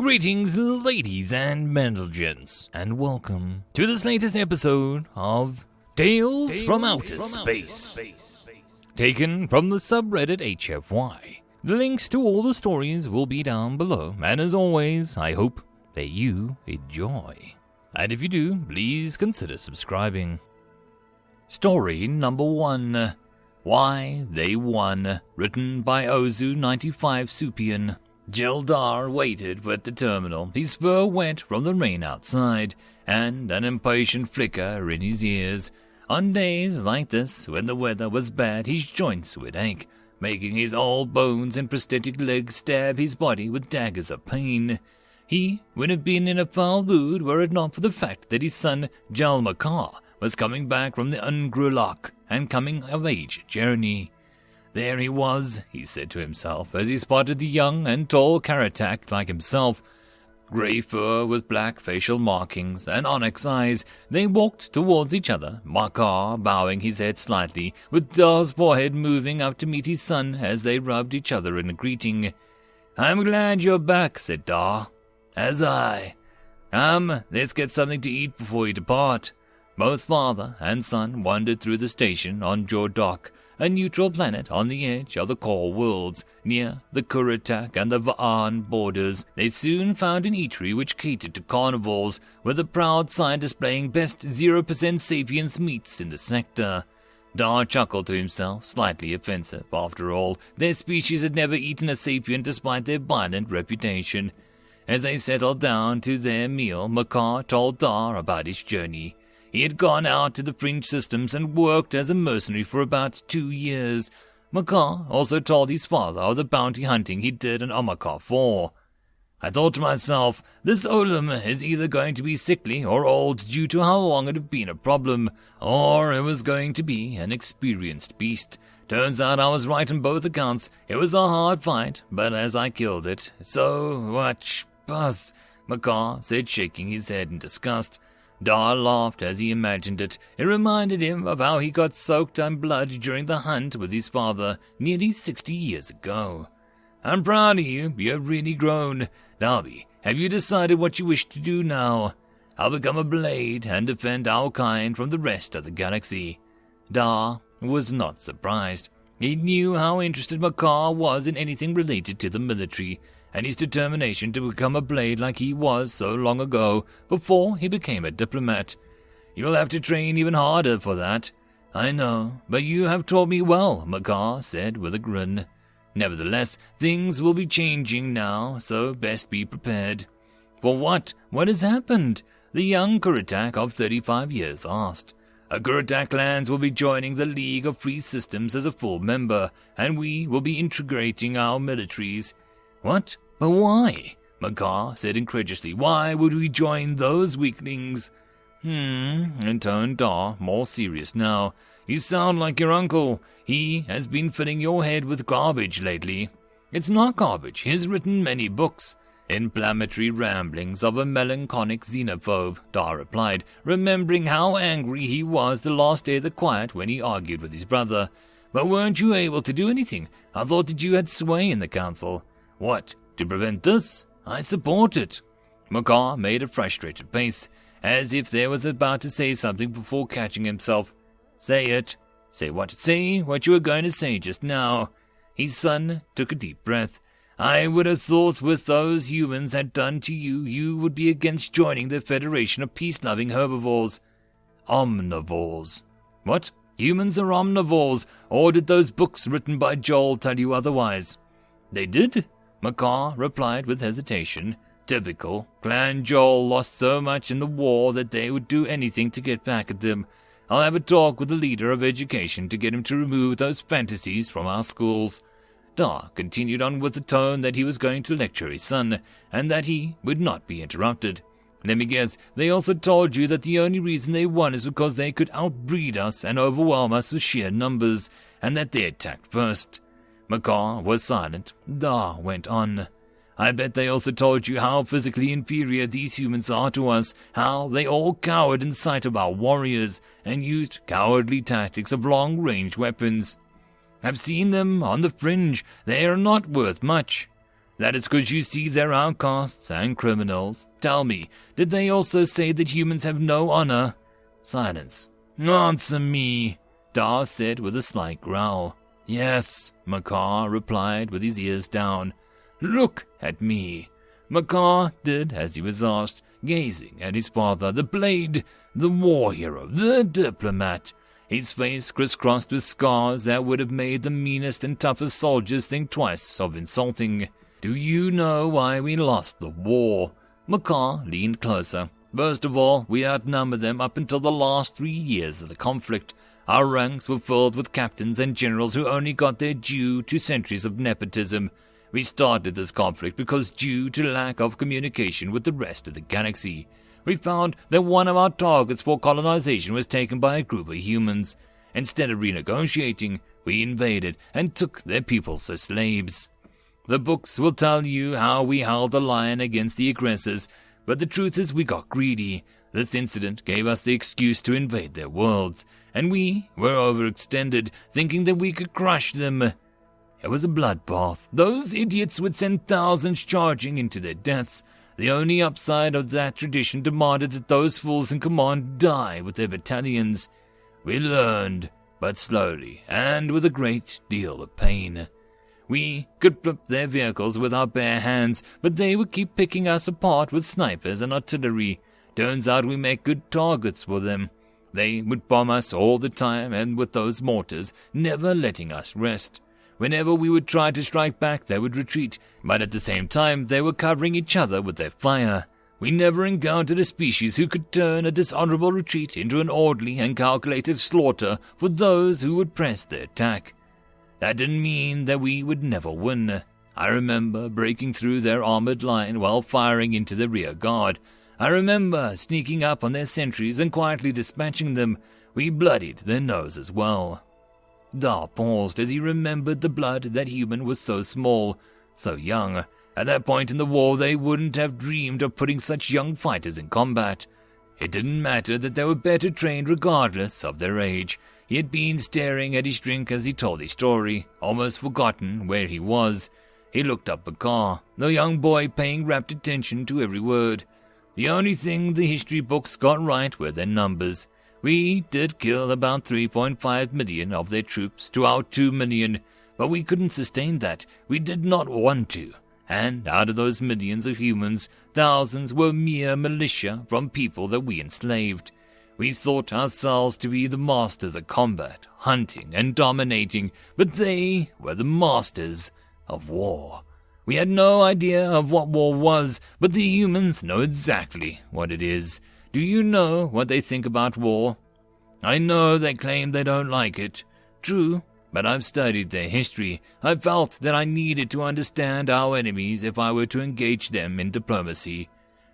Greetings, ladies and gents, and welcome to this latest episode of Tales from Outer Space, taken from the subreddit HFY. The links to all the stories will be down below, and as always, I hope that you enjoy. And if you do, please consider subscribing. Story number 1, Why They Won, written by Ozu95 Supian. Jeldar waited at the terminal, his fur wet from the rain outside, and an impatient flicker in his ears. On days like this, when the weather was bad, his joints would ache, making his old bones and prosthetic legs stab his body with daggers of pain. He would have been in a foul mood were it not for the fact that his son, Jalmakar, was coming back from the Ungrulok and coming-of-age journey. There he was, he said to himself, as he spotted the young and tall Karatak like himself. Grey fur with black facial markings and onyx eyes, they walked towards each other, Makar bowing his head slightly, with Dar's forehead moving up to meet his son as they rubbed each other in a greeting. "I'm glad you're back," said Dar. "As I. Let's get something to eat before you depart." Both father and son wandered through the station on Jordok, a neutral planet on the edge of the core worlds, near the Kuritak and the Va'an borders. They soon found an eatery which catered to carnivores, with a proud sign displaying best 0% sapience meats in the sector. Dar chuckled to himself, slightly offensive. After all, their species had never eaten a sapient despite their violent reputation. As they settled down to their meal, Makar told Dar about his journey. He had gone out to the fringe systems and worked as a mercenary for about 2 years. Makar also told his father of the bounty hunting he did on Omakar 4. "I thought to myself, this Olam is either going to be sickly or old due to how long it had been a problem, or it was going to be an experienced beast. Turns out I was right on both accounts. It was a hard fight, but as I killed it, so much buzz," Makar said, shaking his head in disgust. Dar laughed as he imagined it. It reminded him of how he got soaked in blood during the hunt with his father nearly 60 years ago. "I'm proud of you. You have really grown. Darby, have you decided what you wish to do now?" "I'll become a blade and defend our kind from the rest of the galaxy." Dar was not surprised. He knew how interested Makar was in anything related to the military, and his determination to become a blade like he was so long ago, before he became a diplomat. "You'll have to train even harder for that." "I know, but you have taught me well," Makar said with a grin. "Nevertheless, things will be changing now, so best be prepared." "For what? What has happened?" the young Kuritak of 35 years asked. "A Kuritak lands will be joining the League of Free Systems as a full member, and we will be integrating our militaries." "What? But why?" Makar said incredulously. "Why would we join those weaklings?" Intoned Dar, more serious now. "You sound like your uncle. He has been filling your head with garbage lately." "It's not garbage. He has written many books." "Inflammatory ramblings of a melancholic xenophobe," Dar replied, remembering how angry he was the last day of the quiet when he argued with his brother. "But weren't you able to do anything? I thought that you had sway in the council." "What, to prevent this? I support it." Makar made a frustrated face, as if there was about to say something before catching himself. "Say it." "Say what?" "Say what you were going to say just now." His son took a deep breath. "I would have thought with those humans had done to you, you would be against joining the Federation of Peace-Loving Herbivores." "Omnivores." "What? Humans are omnivores, or did those books written by Joel tell you otherwise?" "They did," Makar replied with hesitation. "Typical. Clan Joel lost so much in the war that they would do anything to get back at them. I'll have a talk with the leader of education to get him to remove those fantasies from our schools." Dar continued on with the tone that he was going to lecture his son, and that he would not be interrupted. "Let me guess, they also told you that the only reason they won is because they could outbreed us and overwhelm us with sheer numbers, and that they attacked first." Makar was silent. Dar went on. "I bet they also told you how physically inferior these humans are to us, how they all cowered in sight of our warriors, and used cowardly tactics of long-range weapons. I've seen them on the fringe. They are not worth much." That is because you see they're outcasts and criminals. Tell me, did they also say that humans have no honor? Silence. Answer me, Dar said with a slight growl. Yes, Makar replied with his ears down. Look at me. Makar did as he was asked, gazing at his father, the blade, the war hero, the diplomat. His face crisscrossed with scars that would have made the meanest and toughest soldiers think twice of insulting. Do you know why we lost the war? Makar leaned closer. First of all, we outnumbered them up until the last 3 years of the conflict. Our ranks were filled with captains and generals who only got their due to centuries of nepotism. We started this conflict because due to lack of communication with the rest of the galaxy, we found that one of our targets for colonization was taken by a group of humans. Instead of renegotiating, we invaded and took their peoples as slaves. The books will tell you how we held the line against the aggressors, but the truth is we got greedy. This incident gave us the excuse to invade their worlds, and we were overextended, thinking that we could crush them. It was a bloodbath. Those idiots would send thousands charging into their deaths. The only upside of that tradition demanded that those fools in command die with their battalions. We learned, but slowly, and with a great deal of pain. We could flip their vehicles with our bare hands, but they would keep picking us apart with snipers and artillery. Turns out we make good targets for them. They would bomb us all the time, and with those mortars, never letting us rest. Whenever we would try to strike back, they would retreat, but at the same time they were covering each other with their fire. We never encountered a species who could turn a dishonorable retreat into an orderly and calculated slaughter for those who would press their attack. That didn't mean that we would never win. I remember breaking through their armored line while firing into the rear guard. I remember sneaking up on their sentries and quietly dispatching them. We bloodied their nose as well. Dar paused as he remembered the blood that human was so small, so young. At that point in the war, they wouldn't have dreamed of putting such young fighters in combat. It didn't matter that they were better trained regardless of their age. He had been staring at his drink as he told his story, almost forgotten where he was. He looked up Bakar, the young boy paying rapt attention to every word. The only thing the history books got right were their numbers. We did kill about 3.5 million of their troops to our 2 million, but we couldn't sustain that. We did not want to. And out of those millions of humans, thousands were mere militia from people that we enslaved. We thought ourselves to be the masters of combat, hunting, and dominating, but they were the masters of war. We had no idea of what war was, but the humans know exactly what it is. Do you know what they think about war? I know they claim they don't like it. True, but I've studied their history. I felt that I needed to understand our enemies if I were to engage them in diplomacy.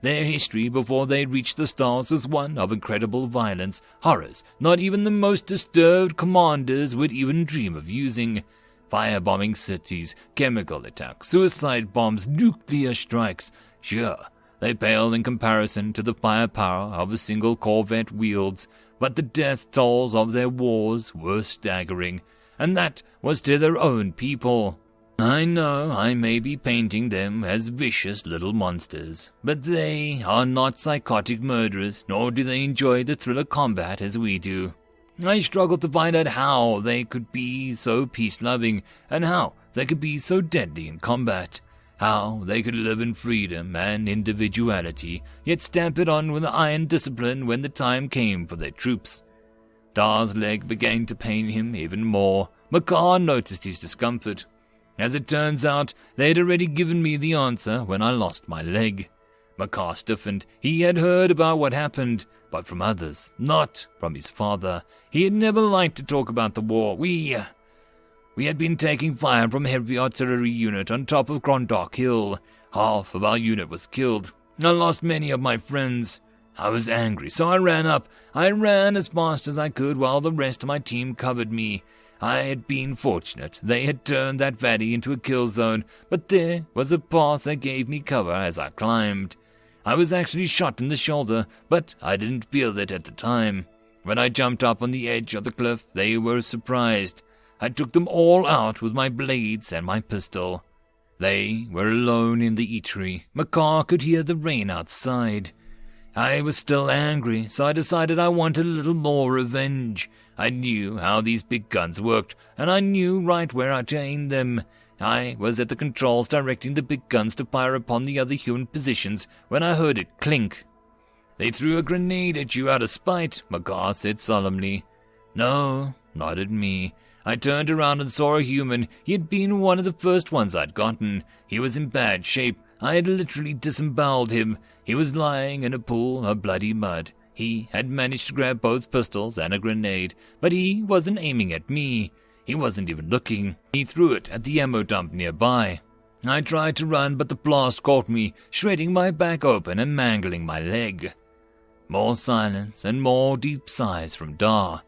Their history before they reached the stars was one of incredible violence, horrors not even the most disturbed commanders would even dream of using. Firebombing cities, chemical attacks, suicide bombs, nuclear strikes. Sure, they pale in comparison to the firepower of a single corvette wields, but the death tolls of their wars were staggering, and that was to their own people. I know I may be painting them as vicious little monsters, but they are not psychotic murderers, nor do they enjoy the thrill of combat as we do. I struggle to find out how they could be so peace-loving, and how they could be so deadly in combat, how they could live in freedom and individuality, yet stamp it on with iron discipline when the time came for their troops. Dar's leg began to pain him even more. Makar noticed his discomfort. As it turns out, they had already given me the answer when I lost my leg. Makar stiffened. He had heard about what happened, but from others, not from his father. He had never liked to talk about the war. We had been taking fire from a heavy artillery unit on top of Grondok Hill. Half of our unit was killed. I lost many of my friends. I was angry, so I ran up. I ran as fast as I could while the rest of my team covered me. I had been fortunate. They had turned that valley into a kill zone, but there was a path that gave me cover as I climbed. I was actually shot in the shoulder, but I didn't feel it at the time. When I jumped up on the edge of the cliff, they were surprised. I took them all out with my blades and my pistol. They were alone in the eatery. Macaw could hear the rain outside. I was still angry, so I decided I wanted a little more revenge. I knew how these big guns worked, and I knew right where to aim them. I was at the controls directing the big guns to fire upon the other human positions when I heard it clink. "They threw a grenade at you out of spite," Macaw said solemnly. "No, not at me. I turned around and saw a human. He had been one of the first ones I'd gotten. He was in bad shape. I had literally disemboweled him. He was lying in a pool of bloody mud. He had managed to grab both pistols and a grenade, but he wasn't aiming at me. He wasn't even looking. He threw it at the ammo dump nearby. I tried to run, but the blast caught me, shredding my back open and mangling my leg." More silence and more deep sighs from Dar.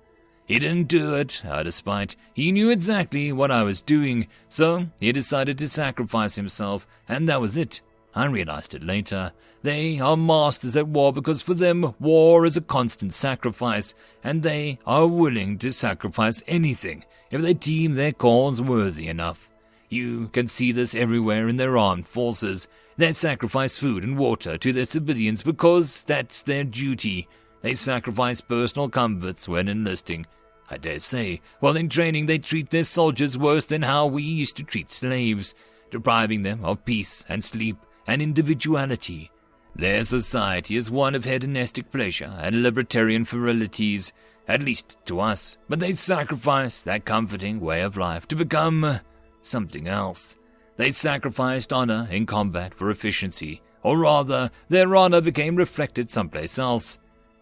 He didn't do it out of spite. He knew exactly what I was doing, so he decided to sacrifice himself, and that was it. I realized it later. They are masters at war because for them, war is a constant sacrifice, and they are willing to sacrifice anything if they deem their cause worthy enough. You can see this everywhere in their armed forces. They sacrifice food and water to their civilians because that's their duty. They sacrifice personal comforts when enlisting. I dare say, while in training they treat their soldiers worse than how we used to treat slaves, depriving them of peace and sleep and individuality. Their society is one of hedonistic pleasure and libertarian virilities, at least to us, but they sacrifice that comforting way of life to become something else. They sacrificed honor in combat for efficiency, or rather, their honor became reflected someplace else.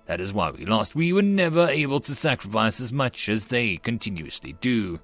That is why we lost. We were never able to sacrifice as much as they continuously do.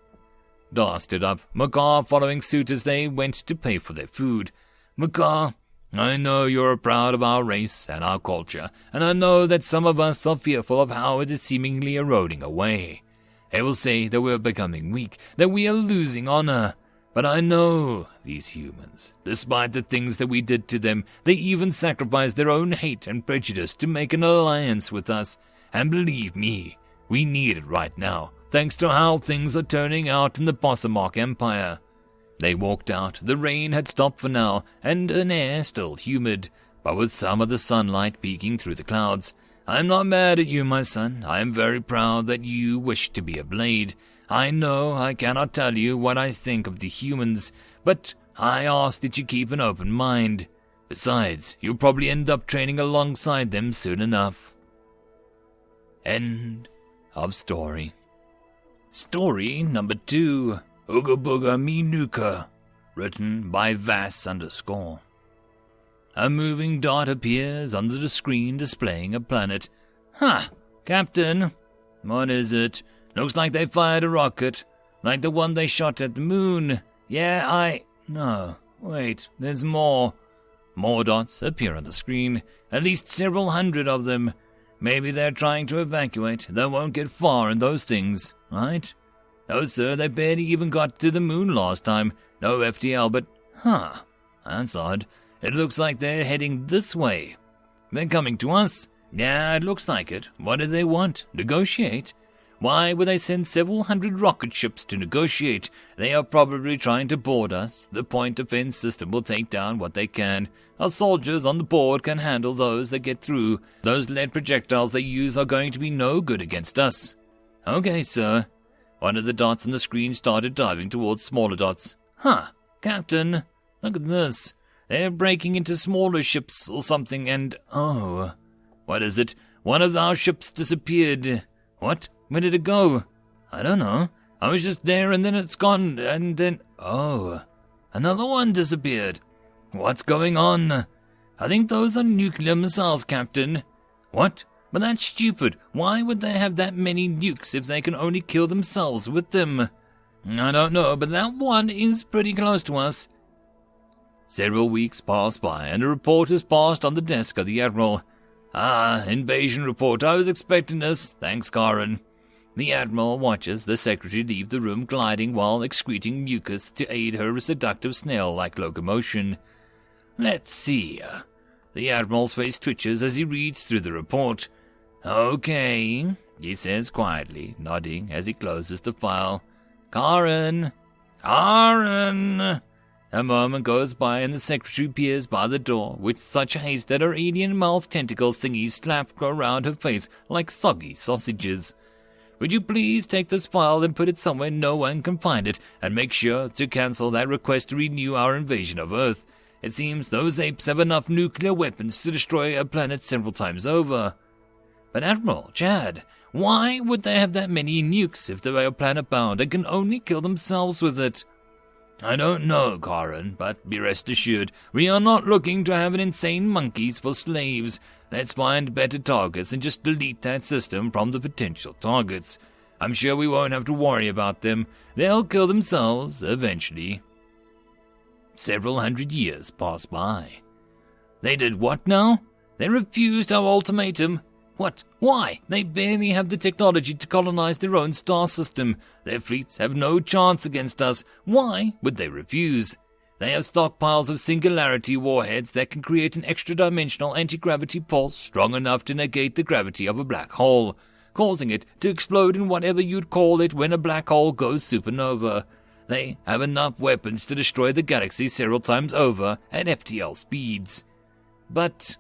Dar stood up, Macaw following suit as they went to pay for their food. "Macaw, I know you're proud of our race and our culture, and I know that some of us are fearful of how it is seemingly eroding away. They will say that we're becoming weak, that we are losing honor. But I know these humans. Despite the things that we did to them, they even sacrificed their own hate and prejudice to make an alliance with us. And believe me, we need it right now, thanks to how things are turning out in the Possamark Empire." They walked out. The rain had stopped for now, and an air still humid, but with some of the sunlight peeking through the clouds. "I'm not mad at you, my son. I am very proud that you wish to be a blade. I know I cannot tell you what I think of the humans, but I ask that you keep an open mind. Besides, you'll probably end up training alongside them soon enough." End of story. Story number 2, Ooga Booga me Nuuka, written by Vas_. A moving dot appears under the screen displaying a planet. "Huh, Captain. What is it? Looks like they fired a rocket, like the one they shot at the moon. No, wait, there's more." More dots appear on the screen, at least several hundred of them. Maybe they're trying to evacuate. They won't get far in those things, right? "No, sir, they barely even got to the moon last time. No FTL, but, that's odd. It looks like they're heading this way. They're coming to us? Yeah, it looks like it. What do they want? Negotiate? Why would they send several hundred rocket ships to negotiate? They are probably trying to board us. The point defense system will take down what they can. Our soldiers on the board can handle those that get through. Those lead projectiles they use are going to be no good against us." "Okay, sir." One of the dots on the screen started diving towards smaller dots. Captain, look at this. They're breaking into smaller ships or something and, what is it? One of our ships disappeared. What? Where did it go? I don't know. I was just there and then it's gone and then, another one disappeared. What's going on? I think those are nuclear missiles, Captain. What? But that's stupid. Why would they have that many nukes if they can only kill themselves with them? I don't know, but that one is pretty close to us. Several weeks pass by, and a report is passed on the desk of the Admiral. Invasion report. I was expecting this. Thanks, Karen. The Admiral watches the Secretary leave the room, gliding while excreting mucus to aid her seductive snail-like locomotion. Let's see. The Admiral's face twitches as he reads through the report. Okay, he says quietly, nodding as he closes the file. Karen! A moment goes by and the secretary appears by the door with such haste that her alien mouth tentacle thingies slap around her face like soggy sausages. Would you please take this file and put it somewhere no one can find it, and make sure to cancel that request to renew our invasion of Earth? It seems those apes have enough nuclear weapons to destroy a planet several times over. But Admiral, Chad, why would they have that many nukes if they are planet-bound and can only kill themselves with it? I don't know, Karen, but be rest assured, we are not looking to have an insane monkeys for slaves. Let's find better targets and just delete that system from the potential targets. I'm sure we won't have to worry about them. They'll kill themselves eventually. Several hundred years pass by. They did what now? They refused our ultimatum. What? Why? They barely have the technology to colonize their own star system. Their fleets have no chance against us. Why would they refuse? They have stockpiles of singularity warheads that can create an extra-dimensional anti-gravity pulse strong enough to negate the gravity of a black hole, causing it to explode in whatever you'd call it when a black hole goes supernova. They have enough weapons to destroy the galaxy several times over at FTL speeds. But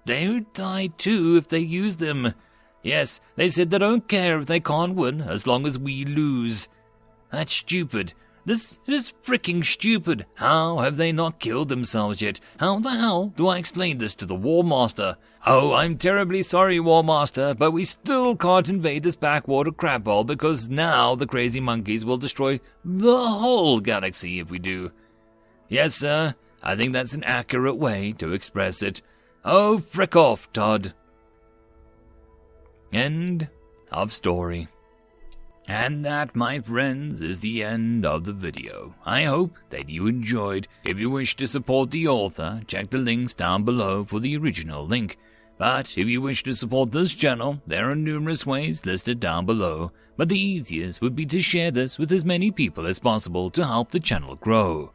they would die too if they use them. Yes, they said they don't care if they can't win as long as we lose. That's stupid. This is freaking stupid. How have they not killed themselves yet? How the hell do I explain this to the War Master? Oh, I'm terribly sorry, War Master, but we still can't invade this backwater crap hole because now the crazy monkeys will destroy the whole galaxy if we do. Yes, sir, I think that's an accurate way to express it. Oh, frick off, Todd. End of story. And that, my friends, is the end of the video. I hope that you enjoyed. If you wish to support the author, check the links down below for the original link. But if you wish to support this channel, there are numerous ways listed down below. But the easiest would be to share this with as many people as possible to help the channel grow.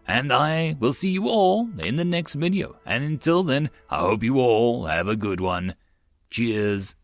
And I will see you all in the next video. And until then, I hope you all have a good one. Cheers.